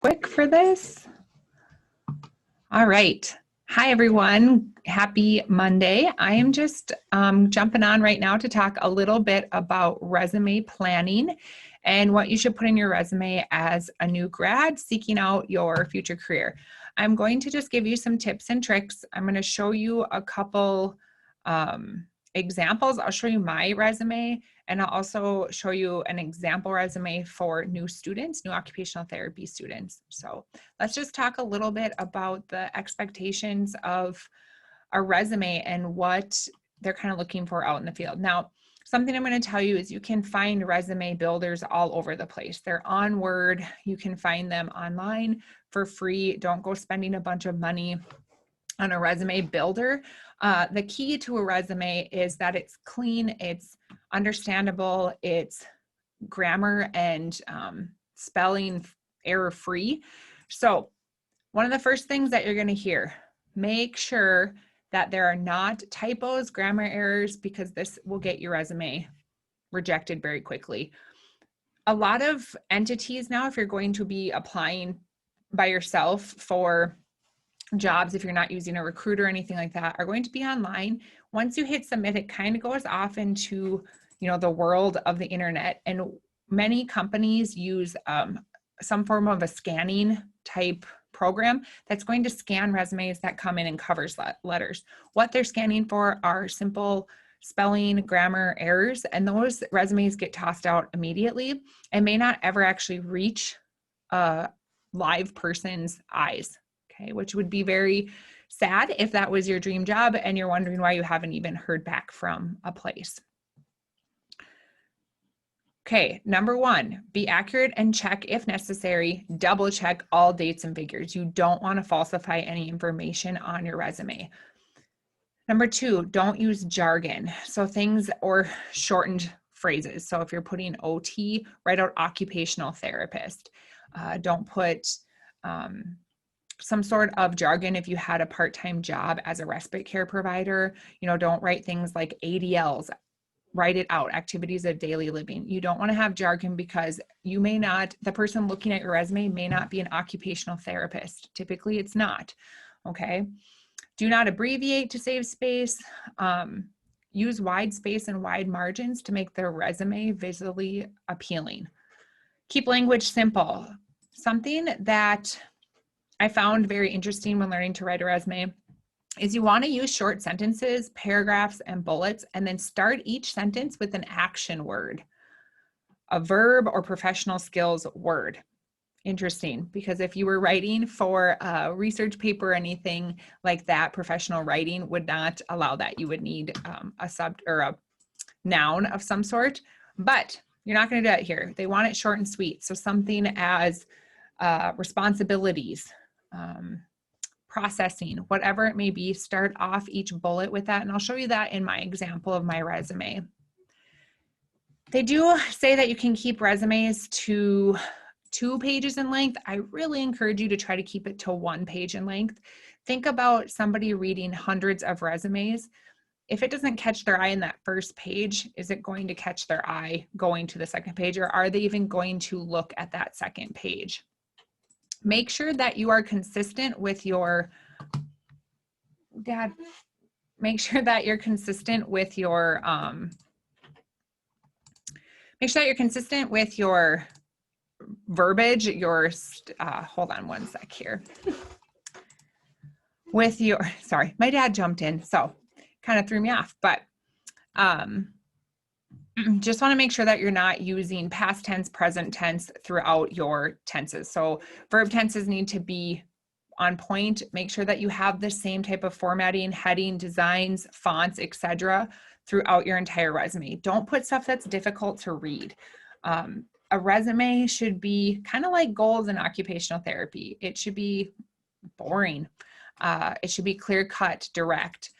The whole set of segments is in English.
quick for this. All right. Hi, everyone. Happy Monday. I am just jumping on right now to talk a little bit about resume planning and what you should put in your resume as a new grad seeking out your future career. I'm going to just give you some tips and tricks. I'm going to show you a couple examples. I'll show you my resume, and I'll also show you an example resume for new students, new occupational therapy students. So let's just talk a little bit about the expectations of a resume and what they're kind of looking for out in the field. Now, something I'm going to tell you is you can find resume builders all over the place. They're on Word. You can find them online for free. Don't go spending a bunch of money on a resume builder. The key to a resume is that it's clean, it's understandable, it's grammar and spelling error free. So one of the first things that you're going to hear, make sure that there are not typos, grammar errors, because this will get your resume rejected very quickly. A lot of entities now, if you're going to be applying by yourself for jobs, if you're not using a recruiter or anything like that, are going to be online. Once you hit submit, it kind of goes off into, the world of the internet. And many companies use some form of a scanning type program that's going to scan resumes that come in and covers letters. What they're scanning for are simple spelling, grammar errors, and those resumes get tossed out immediately and may not ever actually reach a live person's eyes. Okay, which would be very sad if that was your dream job and you're wondering why you haven't even heard back from a place. Okay, number one, be accurate and check if necessary, double check all dates and figures. You don't want to falsify any information on your resume. Number two, don't use jargon. So things or shortened phrases. So if you're putting OT, write out occupational therapist. Don't put some sort of jargon if you had a part-time job as a respite care provider. Don't write things like ADLs. Write it out, activities of daily living. You don't want to have jargon because the person looking at your resume may not be an occupational therapist. Typically it's not, okay? Do not abbreviate to save space. Use wide space and wide margins to make their resume visually appealing. Keep language simple. Something that I found very interesting when learning to write a resume is you want to use short sentences, paragraphs, and bullets, and then start each sentence with an action word, a verb or professional skills word. Interesting, because if you were writing for a research paper or anything like that, professional writing would not allow that. You would need a noun of some sort, but you're not going to do that here. They want it short and sweet. So something as responsibilities, processing, whatever it may be, start off each bullet with that. And I'll show you that in my example of my resume. They do say that you can keep resumes to 2 pages in length. I really encourage you to try to keep it to 1 page in length. Think about somebody reading hundreds of resumes. If it doesn't catch their eye in that first page, is it going to catch their eye going to the second page, or are they even going to look at that second page? Make sure that you are consistent with your make sure that you're consistent with your verbiage, hold on one sec here. Sorry, my dad jumped in, so kind of threw me off, but just want to make sure that you're not using past tense, present tense throughout your tenses. So verb tenses need to be on point. Make sure that you have the same type of formatting, heading, designs, fonts, etc. throughout your entire resume. Don't put stuff that's difficult to read. A resume should be kind of like goals in occupational therapy. It should be boring. It should be clear-cut, direct.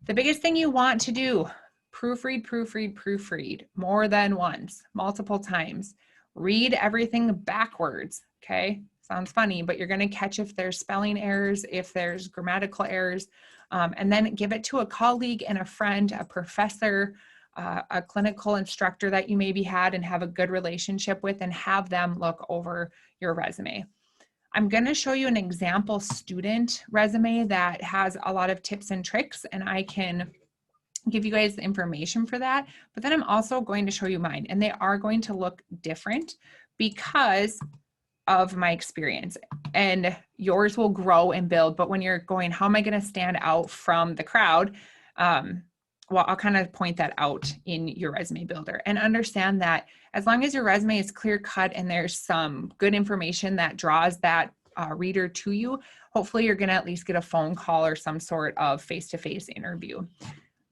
The biggest thing you want to do, proofread more than once, multiple times. Read everything backwards, okay? Sounds funny, but you're going to catch if there's spelling errors, if there's grammatical errors, and then give it to a colleague and a friend, a professor, a clinical instructor that you maybe had and have a good relationship with, and have them look over your resume. I'm going to show you an example student resume that has a lot of tips and tricks, and I can give you guys the information for that. But then I'm also going to show you mine, and they are going to look different because of my experience, and yours will grow and build. But when you're going, how am I going to stand out from the crowd? Well, I'll kind of point that out in your resume builder, and understand that as long as your resume is clear cut and there's some good information that draws that reader to you, hopefully you're going to at least get a phone call or some sort of face-to-face interview.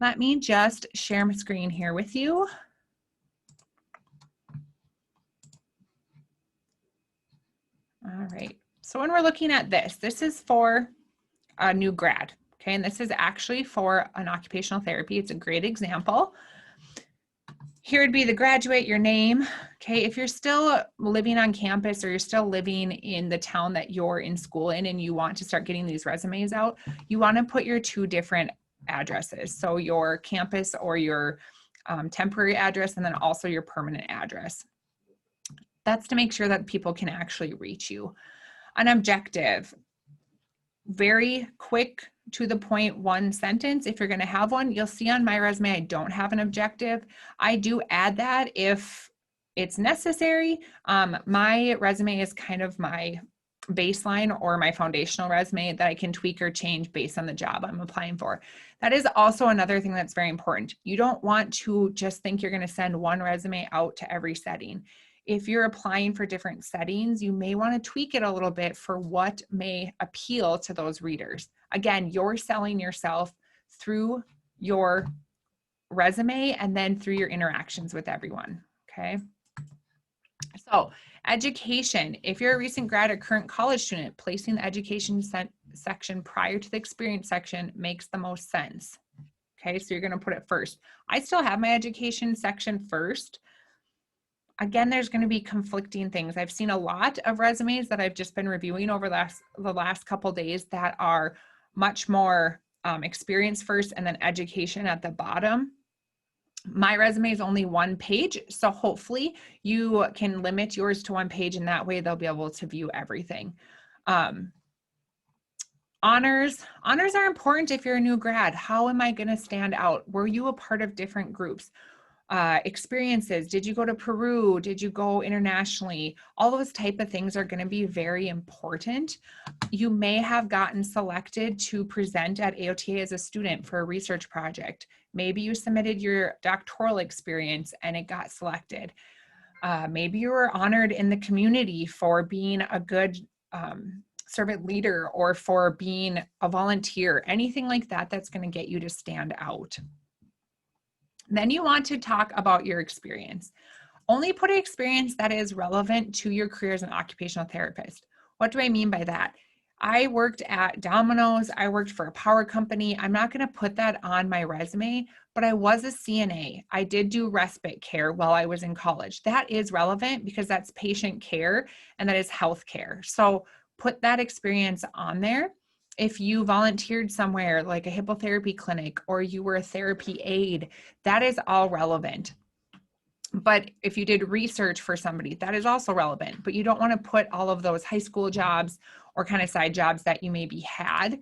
Let me just share my screen here with you. All right, so when we're looking at this, this is for a new grad, okay? And this is actually for an occupational therapy. It's a great example. Here would be the graduate, your name, okay? If you're still living on campus or you're still living in the town that you're in school in and you want to start getting these resumes out, you wanna put your 2 different addresses. So your campus or your temporary address, and then also your permanent address. That's to make sure that people can actually reach you. An objective, very quick, to the point, 1 sentence. If you're going to have one, you'll see on my resume, I don't have an objective. I do add that if it's necessary. My resume is kind of my baseline or my foundational resume that I can tweak or change based on the job I'm applying for. That is also another thing that's very important. You don't want to just think you're going to send one resume out to every setting. If you're applying for different settings, you may want to tweak it a little bit for what may appeal to those readers. Again, you're selling yourself through your resume and then through your interactions with everyone, okay? So education, if you're a recent grad or current college student, placing the education section prior to the experience section makes the most sense. Okay, so you're going to put it first. I still have my education section first. Again, there's going to be conflicting things. I've seen a lot of resumes that I've just been reviewing over the last couple days that are much more experience first and then education at the bottom. My resume is only 1 page, so hopefully you can limit yours to 1 page, and that way they'll be able to view everything. Honors are important if you're a new grad. How am I going to stand out? Were you a part of different groups? Experiences, did you go to Peru? Did you go internationally? All those type of things are going to be very important. You may have gotten selected to present at AOTA as a student for a research project. Maybe you submitted your doctoral experience and it got selected. Maybe you were honored in the community for being a good servant leader or for being a volunteer, anything like that that's going to get you to stand out. Then you want to talk about your experience. Only put an experience that is relevant to your career as an occupational therapist. What do I mean by that? I worked at Domino's. I worked for a power company. I'm not going to put that on my resume, but I was a CNA. I did do respite care while I was in college. That is relevant because that's patient care and that is health care. So put that experience on there. If you volunteered somewhere like a hippotherapy clinic or you were a therapy aide, that is all relevant. But if you did research for somebody, that is also relevant. But you don't want to put all of those high school jobs or kind of side jobs that you maybe had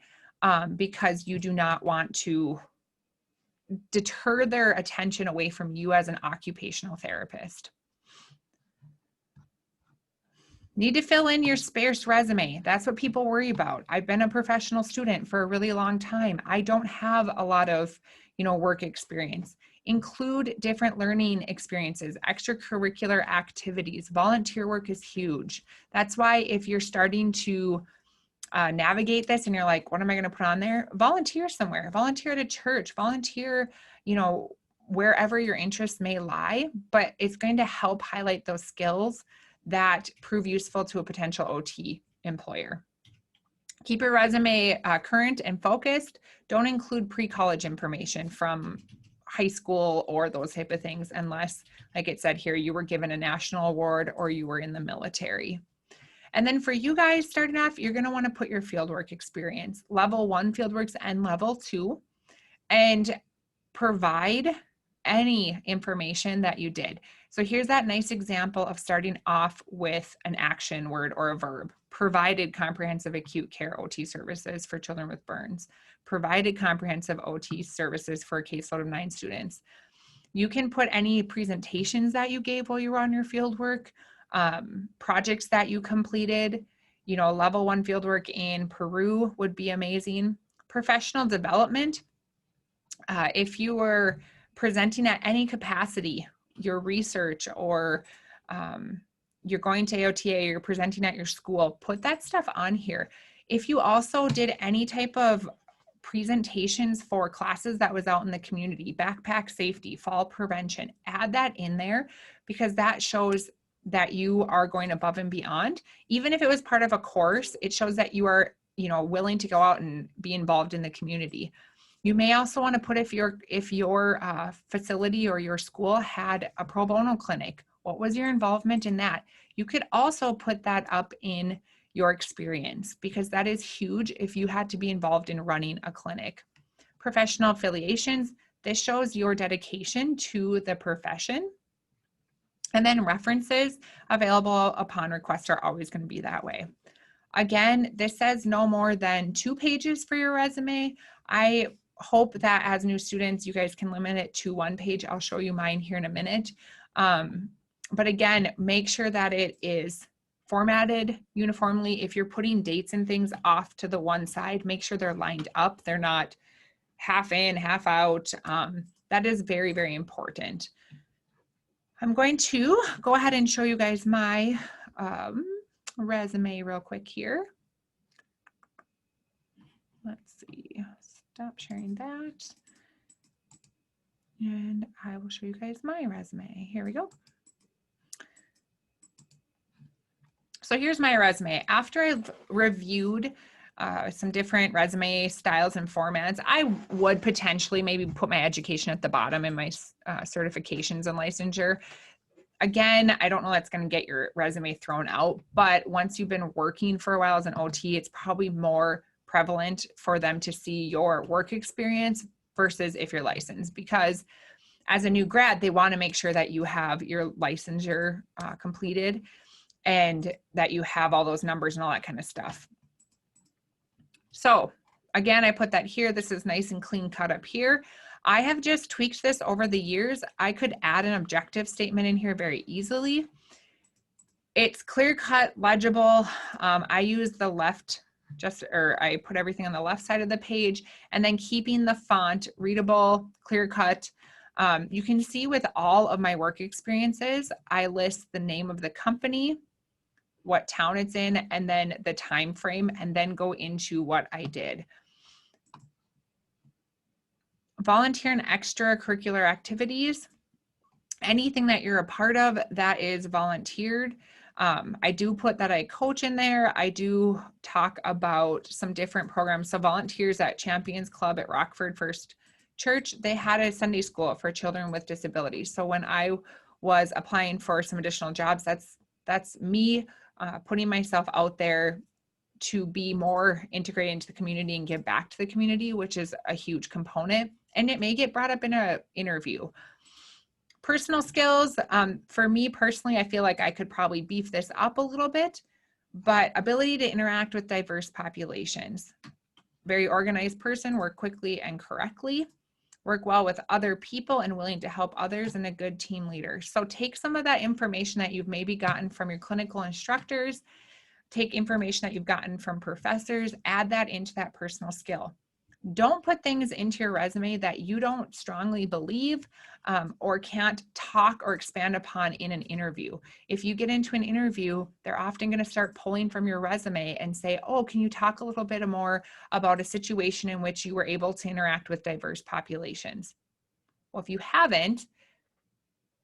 because you do not want to deter their attention away from you as an occupational therapist. Need to fill in your sparse resume. That's what people worry about. I've been a professional student for a really long time. I don't have a lot of, work experience. Include different learning experiences, extracurricular activities. Volunteer work is huge. That's why if you're starting to navigate this and you're like, what am I going to put on there? Volunteer somewhere. Volunteer at a church. Volunteer, wherever your interests may lie, but it's going to help highlight those skills that prove useful to a potential OT employer. Keep your resume current and focused. Don't include pre-college information from high school or those type of things unless, like it said here, you were given a national award or you were in the military. And then for you guys starting off, you're going to want to put your fieldwork experience, level 1 fieldworks and level 2, and provide any information that you did. So here's that nice example of starting off with an action word or a verb. Provided comprehensive acute care OT services for children with burns. Provided comprehensive OT services for a caseload of 9 students. You can put any presentations that you gave while you were on your field work, projects that you completed, you know, level 1 fieldwork in Peru would be amazing. Professional development, if you were presenting at any capacity, your research or you're going to AOTA, you're presenting at your school, put that stuff on here. If you also did any type of presentations for classes that was out in the community, backpack safety, fall prevention, add that in there because that shows that you are going above and beyond. Even if it was part of a course, it shows that you are, you know, willing to go out and be involved in the community. You may also want to put if your facility or your school had a pro bono clinic, what was your involvement in that? You could also put that up in your experience because that is huge if you had to be involved in running a clinic. Professional affiliations, this shows your dedication to the profession. And then references available upon request are always going to be that way. Again, this says no more than 2 pages for your resume. I hope that as new students, you guys can limit it to 1 page. I'll show you mine here in a minute. But again, make sure that it is formatted uniformly. If you're putting dates and things off to the one side, make sure they're lined up. They're not half in, half out. That is very, very important. I'm going to go ahead and show you guys my resume real quick here. Let's see, stop sharing that. And I will show you guys my resume. Here we go. So here's my resume. After I've reviewed some different resume styles and formats, I would potentially maybe put my education at the bottom and my certifications and licensure. Again, I don't know that's going to get your resume thrown out, but once you've been working for a while as an OT, it's probably more prevalent for them to see your work experience versus if you're licensed, because as a new grad, they want to make sure that you have your licensure completed and that you have all those numbers and all that kind of stuff. So again, I put that here. This is nice and clean cut up here. I have just tweaked this over the years. I could add an objective statement in here very easily. It's clear cut, legible. I use the left, I put everything on the left side of the page, and then keeping the font readable, clear cut. You can see with all of my work experiences, I list the name of the company, what town it's in, and then the time frame, and then go into what I did. Volunteer and extracurricular activities, anything that you're a part of that is volunteered. I do put that I coach in there. I do talk about some different programs. So volunteers at Champions Club at Rockford First Church, they had a Sunday school for children with disabilities. So when I was applying for some additional jobs, that's me putting myself out there to be more integrated into the community and give back to the community, which is a huge component. And it may get brought up in an interview. Personal skills, for me personally, I feel like I could probably beef this up a little bit, but ability to interact with diverse populations. Very organized person, work quickly and correctly, work well with other people and willing to help others, and a good team leader. So take some of that information that you've maybe gotten from your clinical instructors, take information that you've gotten from professors, add that into that personal skill. Don't put things into your resume that you don't strongly believe or can't talk or expand upon in an interview. If you get into an interview, they're often going to start pulling from your resume and say, oh, can you talk a little bit more about a situation in which you were able to interact with diverse populations? Well, if you haven't,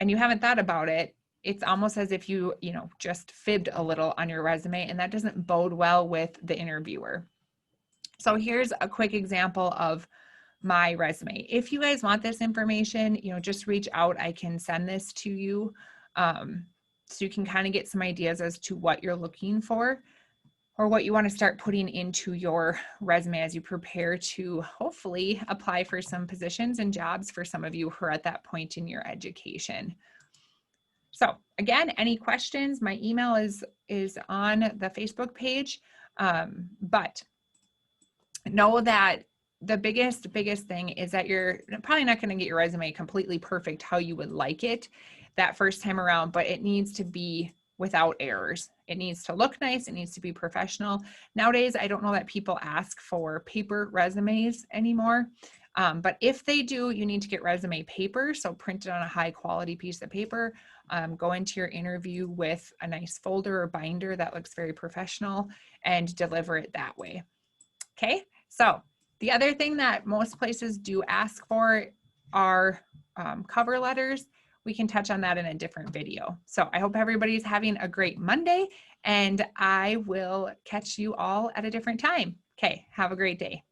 and you haven't thought about it, it's almost as if you just fibbed a little on your resume, and that doesn't bode well with the interviewer. So here's a quick example of my resume. If you guys want this information, just reach out. I can send this to you so you can kind of get some ideas as to what you're looking for. or what you want to start putting into your resume as you prepare to hopefully apply for some positions and jobs for some of you who are at that point in your education. So again, any questions, my email is on the Facebook page, but know that the biggest thing is that you're probably not going to get your resume completely perfect how you would like it that first time around, but it needs to be without errors. It needs to look nice. It needs to be professional. Nowadays, I don't know that people ask for paper resumes anymore. But if they do, you need to get resume paper. So print it on a high quality piece of paper. Go into your interview with a nice folder or binder that looks very professional and deliver it that way. Okay, so the other thing that most places do ask for are cover letters. We can touch on that in a different video. So I hope everybody's having a great Monday, and I will catch you all at a different time. Okay, have a great day.